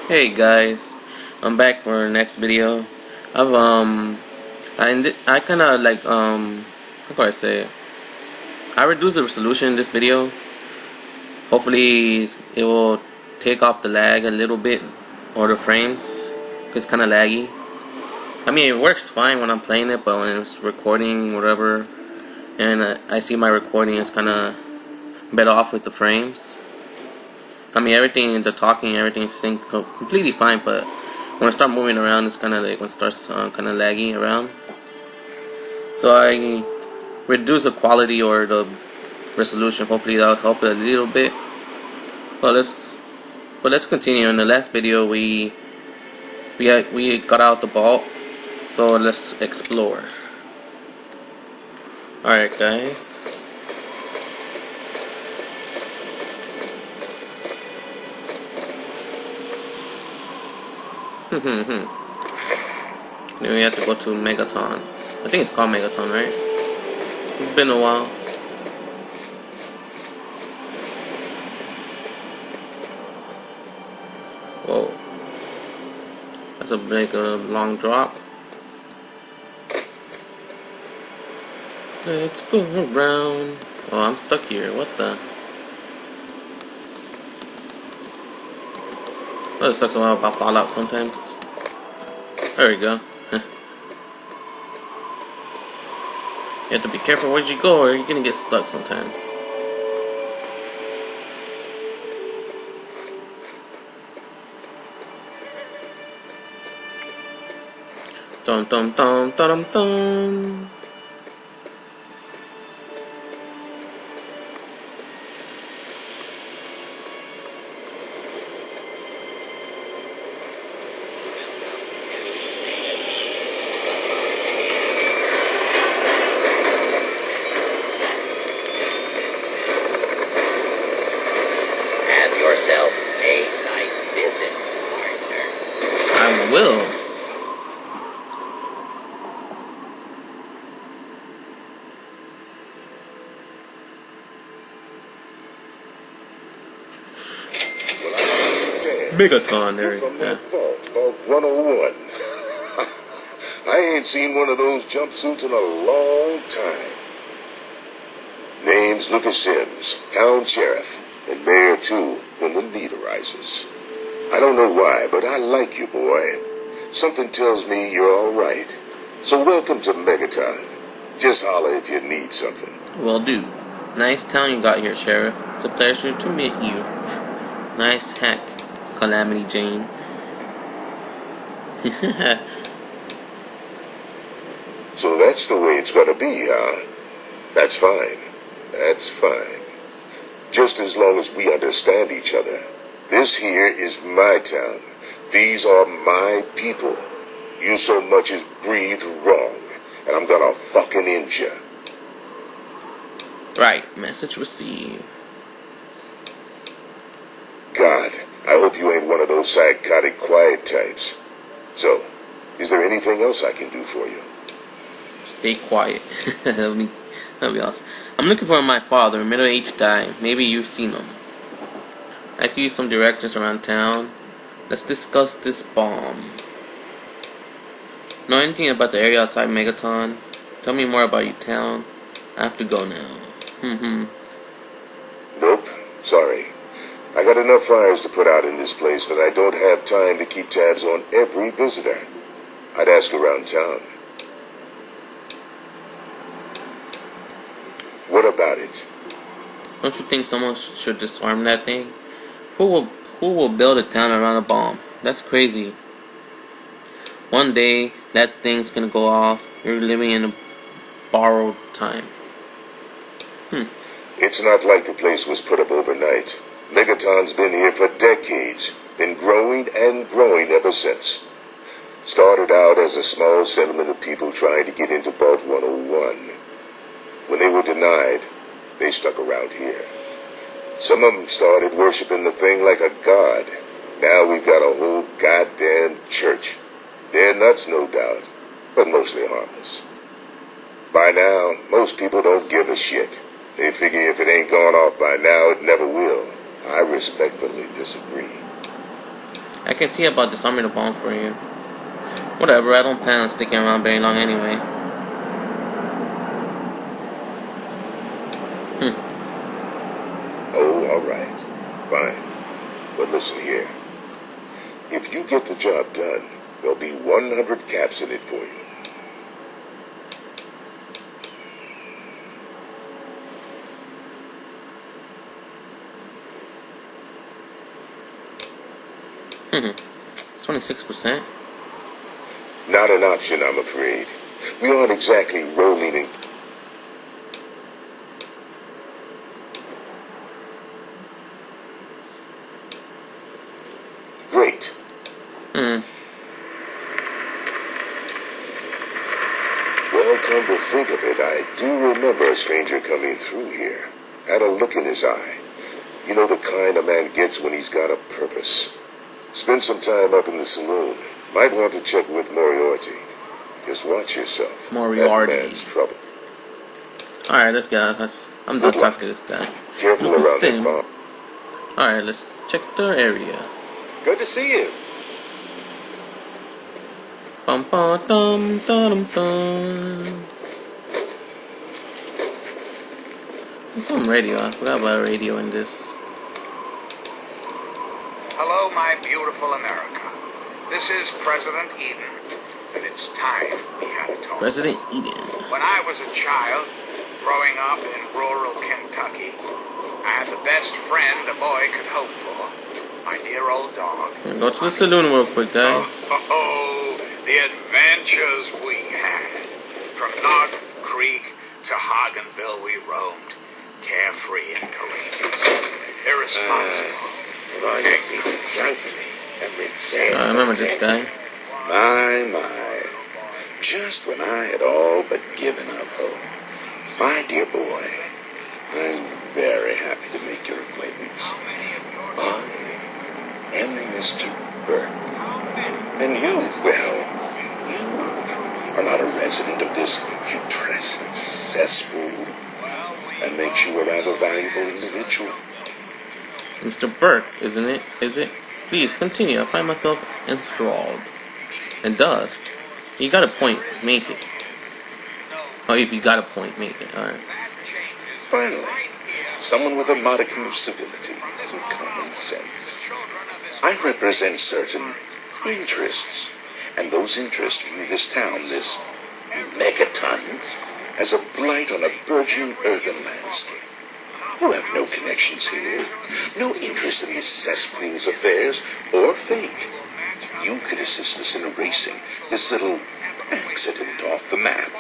Hey guys, I'm back for our next video. I've I kind of like how can I say it? I reduced the resolution in this video. Hopefully it will take off the lag a little bit or the frames, cause it's kind of laggy. I mean, it works fine when I'm playing it, but when it's recording whatever, and I see my recording is kind of better off with the frames. I mean, everything, the talking, everything is synced completely fine, but when I start moving around, it's kind of like when it starts kind of lagging around. So I reduce the quality or the resolution. Hopefully that'll help it a little bit. But let's continue. In the last video, we got out the vault, so let's explore. All right, guys. Then we have to go to Megaton. I think it's called Megaton, right? It's been a while. Whoa. That's a big long drop. Let's go around. Oh, I'm stuck here. What the? Oh, it sucks a lot about Fallout sometimes. There we go. You have to be careful where you go or you're gonna get stuck sometimes. Dum dum dum dum dum. Yourself a nice visit, partner. I will. Megaton, there from that vault 101. I ain't seen one of those jumpsuits in a long time. Name's Lucas Sims, town sheriff, and mayor too, when the need arises. I don't know why, but I like you, boy. Something tells me you're all right. So welcome to Megaton. Just holler if you need something. Well, dude, nice town you got here, Sheriff. It's a pleasure to meet you. Nice hack, Calamity Jane. So that's the way it's gonna be, huh? That's fine. That's fine. Just as long as we understand each other. This here is my town. These are my people. You so much as breathe wrong, and I'm gonna fucking end ya. Right, message received. God, I hope you ain't one of those psychotic quiet types. So, is there anything else I can do for you? Stay quiet. That'll be awesome. I'm looking for my father, a middle-aged guy. Maybe you've seen him. I could use some directions around town. Let's discuss this bomb. Know anything about the area outside Megaton? Tell me more about your town. I have to go now. Nope, sorry. I got enough fires to put out in this place that I don't have time to keep tabs on every visitor. I'd ask around town. What about it? Don't you think someone should disarm that thing? Who will build a town around a bomb? That's crazy. One day that thing's gonna go off. You're living in a borrowed time. It's not like the place was put up overnight. Megaton's been here for decades. Been growing and growing ever since. Started out as a small settlement of people trying to get into Vault 101. When they were denied, they stuck around here. Some of them started worshiping the thing like a god. Now we've got a whole goddamn church. They're nuts, no doubt, but mostly harmless. By now, most people don't give a shit. They figure if it ain't gone off by now, it never will. I respectfully disagree. I can see about disarming the bomb for you. Whatever, I don't plan on sticking around very long anyway. Oh, alright. Fine. But listen here. If you get the job done, there'll be 100 caps in it for you. It's 26%. Not an option, I'm afraid. We aren't exactly rolling in. Great. Well, come to think of it, I do remember a stranger coming through here. Had a look in his eye. You know, the kind a man gets when he's got a purpose. Spend some time up in the saloon. Might want to check with Moriarty. Just watch yourself. Moriarty. That man's trouble. Alright, let's go. I'm done talking to this guy. Careful around that bomb. Alright, let's check the area. Good to see you. Bum bum dum dum dum. There's some radio. I forgot about radio in this. Hello, my beautiful America. This is President Eden, and it's time we had a talk. President Eden. When I was a child, growing up in rural Kentucky, I had the best friend a boy could hope for. My dear old dog. Go to the saloon real quick, guys. Oh, the adventures we had. From Knob Creek to Hagenville we roamed. Carefree and courageous. Irresponsible. I remember this guy. My. Just when I had all but given up hope. My dear boy, I'm very happy to make your acquaintance. I am Mr. Burke. And you, well, you are not a resident of this putrescent cesspool. That makes you a rather valuable individual. Mr. Burke, isn't it? Is it? Please continue. I find myself enthralled. It does. You got a point. Make it. Oh, if you got a point, make it. Alright. Finally, someone with a modicum of civility and common sense. I represent certain interests, and those interests view this town, this Megaton, as a blight on a burgeoning urban landscape. You have no connections here, no interest in this cesspool's affairs or fate. You could assist us in erasing this little accident off the map.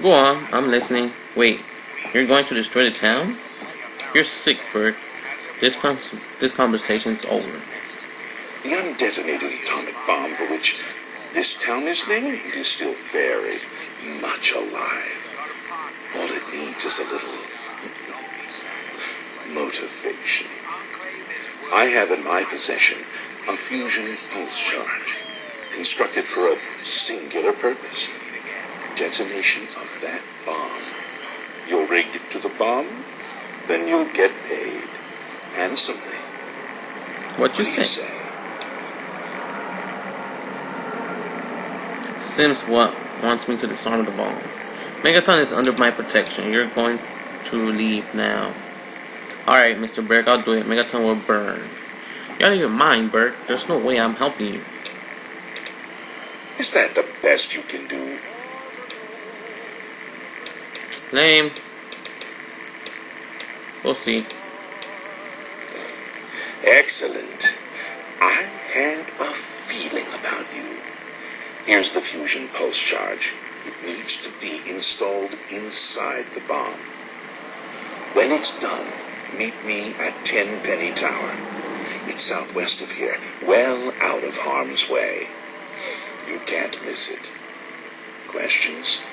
Go on. I'm listening. Wait. You're going to destroy the town? You're sick, Burke. This conversation's over. The undetonated atomic bomb for which this town is named is still very much alive. All it needs is a little motivation. I have in my possession a fusion pulse charge, constructed for a singular purpose: detonation of that bomb. You'll rig it to the bomb, then you'll get paid handsomely. What you do you say? say? Sims wants me to disarm the bomb. Megaton is under my protection. You're going to leave now. Alright, Mr. Burke, I'll do it. Megaton will burn. You're out of your mind, Burke. There's no way I'm helping you. Is that the best you can do? Lame. We'll see. Excellent. I had a feeling about you. Here's the fusion pulse charge. It needs to be installed inside the bomb. When it's done, meet me at Tenpenny Tower. It's southwest of here, well out of harm's way. You can't miss it. Questions?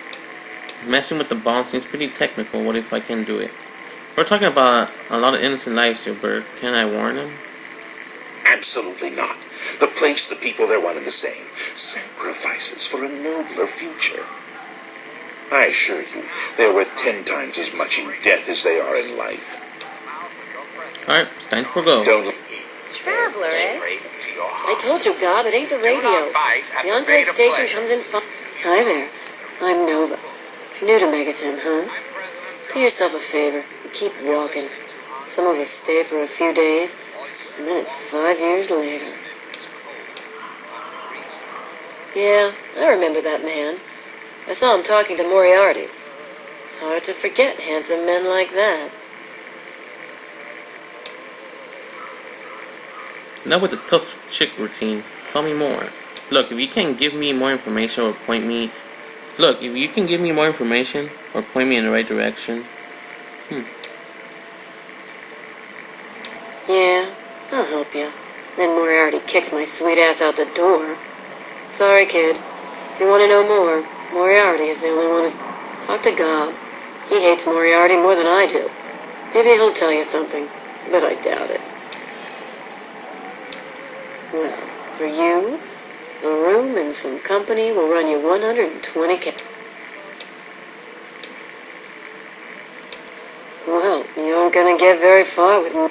Messing with the bomb seems pretty technical. What if I can do it? We're talking about a lot of innocent lives here, Burke. Can I warn them? Absolutely not. The place, the people, they're one and the same. Sacrifices for a nobler future. I assure you, they're worth 10 times as much in death as they are in life. Alright, it's time for go. Don't Traveler, eh? Straight your I heart. told you, Gob, it ain't the Do radio. not bite at The the Enclave bait of station pleasure. comes in Hi there. I'm Nova. New to Megaton, huh? Do yourself a favor and keep walking. Some of us stay for a few days, and then it's 5 years later. Yeah, I remember that man. I saw him talking to Moriarty. It's hard to forget handsome men like that. Now with the tough chick routine, tell me more. Look, if you can give me more information or point me... Look, if you can give me more information or point me in the right direction. Yeah, I'll help you. Then Moriarty kicks my sweet ass out the door. Sorry, kid. If you want to know more, Moriarty is the only one who's... Talk to Gob. He hates Moriarty more than I do. Maybe he'll tell you something, but I doubt it. Well, for you, a room and some company will run you 120K. Well, you aren't gonna get very far with me.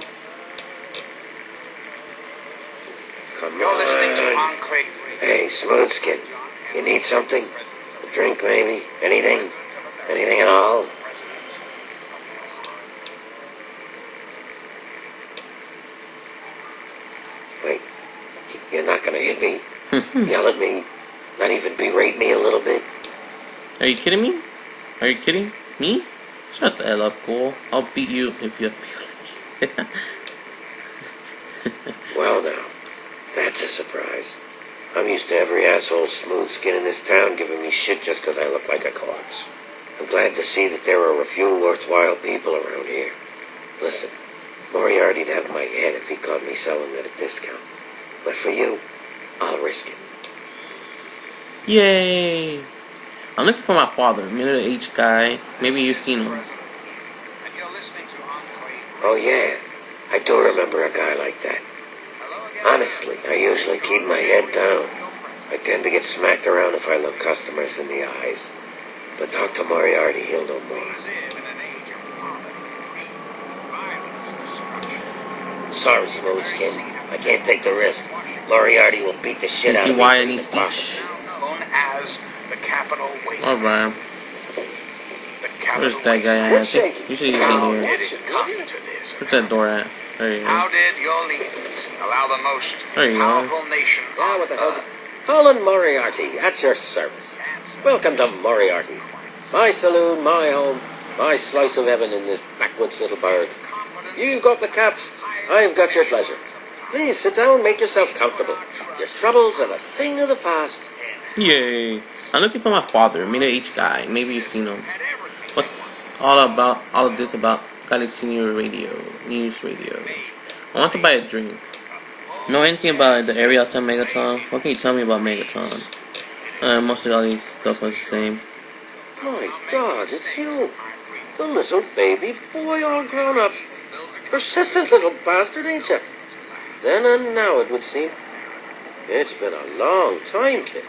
Come You're listening to on. Enclave. Hey, Smoothskin. You need something? A drink, maybe? Anything? Anything at all? Wait. You're not gonna hit me? Yell at me? Not even berate me a little bit? Are you kidding me? Are you kidding me? Shut the hell up, Cole. I'll beat you if you feel like it. Well, now. That's a surprise. I'm used to every asshole smooth skin in this town giving me shit just because I look like a corpse. I'm glad to see that there are a few worthwhile people around here. Listen, Moriarty'd have my head if he caught me selling at a discount. But for you, I'll risk it. Yay! I'm looking for my father, middle-aged guy. Maybe you've seen him. And you're listening to Enclave. Oh, yeah. I do remember a guy like that. Honestly, I usually keep my head down. I tend to get smacked around if I look customers in the eyes. But talk to Moriarty, he'll know more. Live in an age of poverty, greed, violence, destruction. Sorry, Smoothskin. I can't take the risk. Moriarty will beat the shit You out see of me why for I need even talking. Stitch? Now known as the Capital Wasteland. Alright. The Capital Where's that guy at? I think usually he's How in did here. it come to this? What's that door at? There he How is. did your leaders allow the most There you are. powerful nation Yeah, on what the hell? Earth? Colin Moriarty, at your service. Welcome to Moriarty's. My saloon, my home, my slice of heaven in this backwoods little burg. You've got the caps, I've got your pleasure. Please sit down, make yourself comfortable. Your troubles are a thing of the past. Yay! I'm looking for my father, middle-aged guy. Maybe you've seen him. What's all of this about Galaxy News Radio? I want to buy a drink. Know anything about the area outside Megaton? What can you tell me about Megaton? Mostly all these stuff are the same. My God, it's you. The little baby boy all grown up. Persistent little bastard, ain't you? Then and now, it would seem. It's been a long time, kid.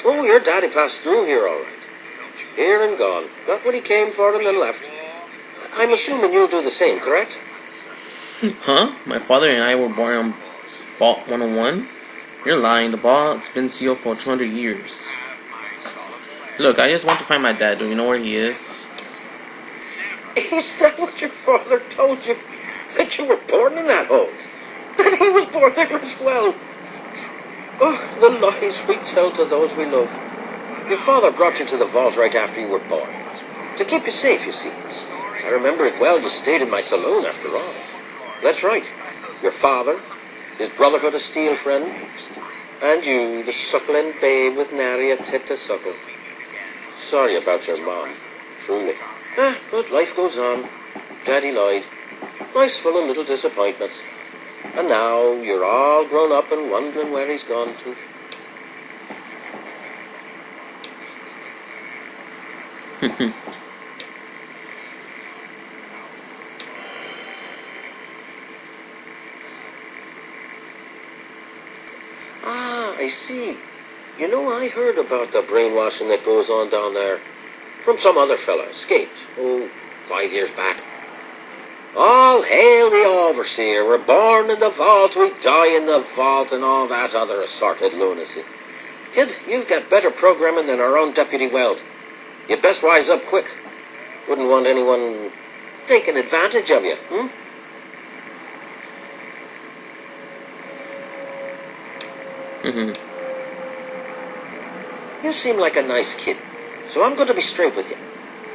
Oh, your daddy passed through here all right. Here and gone. Got what he came for and then left. I'm assuming you'll do the same, correct? Huh? My father and I were born on Vault 101? You're lying. The vault's been sealed for 200 years. Look, I just want to find my dad. Do you know where he is? Is that what your father told you? That you were born in that hole? That he was born there as well? Oh, the lies we tell to those we love. Your father brought you to the vault right after you were born. To keep you safe, you see. I remember it well. You stayed in my saloon after all. That's right. Your father, his Brotherhood of Steel friend, and you, the suckling babe with nary a tit to suckle. Sorry about your mom, truly. But life goes on. Daddy lied. Life's full of little disappointments. And now you're all grown up and wondering where he's gone to. I see. You know, I heard about the brainwashing that goes on down there. From some other fella, escaped, 5 years back. All hail the overseer. We're born in the vault, we die in the vault, and all that other assorted lunacy. Kid, you've got better programming than our own Deputy Weld. You'd best wise up quick. Wouldn't want anyone taking advantage of you, hmm? You seem like a nice kid, so I'm going to be straight with you.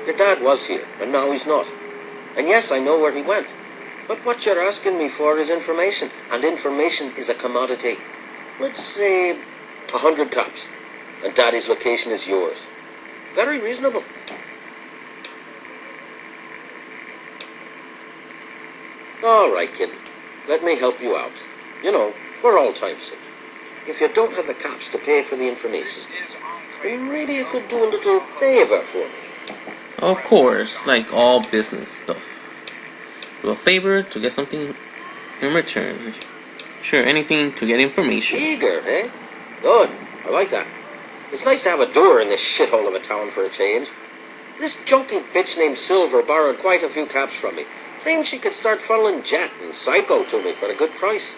Your dad was here, and now he's not. And yes, I know where he went. But what you're asking me for is information, and information is a commodity. Let's say 100 cops, and Daddy's location is yours. Very reasonable. All right, kid. Let me help you out. You know, for all time's sake. If you don't have the cops to pay for the information, then maybe you could do a little favor for me. Of course, like all business stuff. Do a favor to get something in return. Sure, anything to get information. Eager, eh? Good. I like that. It's nice to have a doer in this shithole of a town for a change. This junky bitch named Silver borrowed quite a few caps from me. Claimed she could start funneling Jet and Psycho to me for a good price.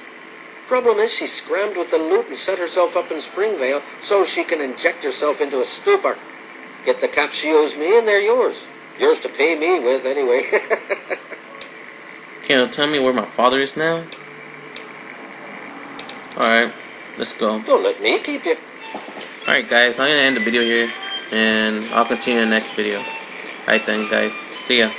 Problem is, she scrammed with the loot and set herself up in Springvale so she can inject herself into a stupor. Get the caps she owes me and they're yours. Yours to pay me with, anyway. Can you tell me where my father is now? Alright, let's go. Don't let me keep you. Alright guys, I'm gonna end the video here, and I'll continue in the next video. Alright then guys, see ya.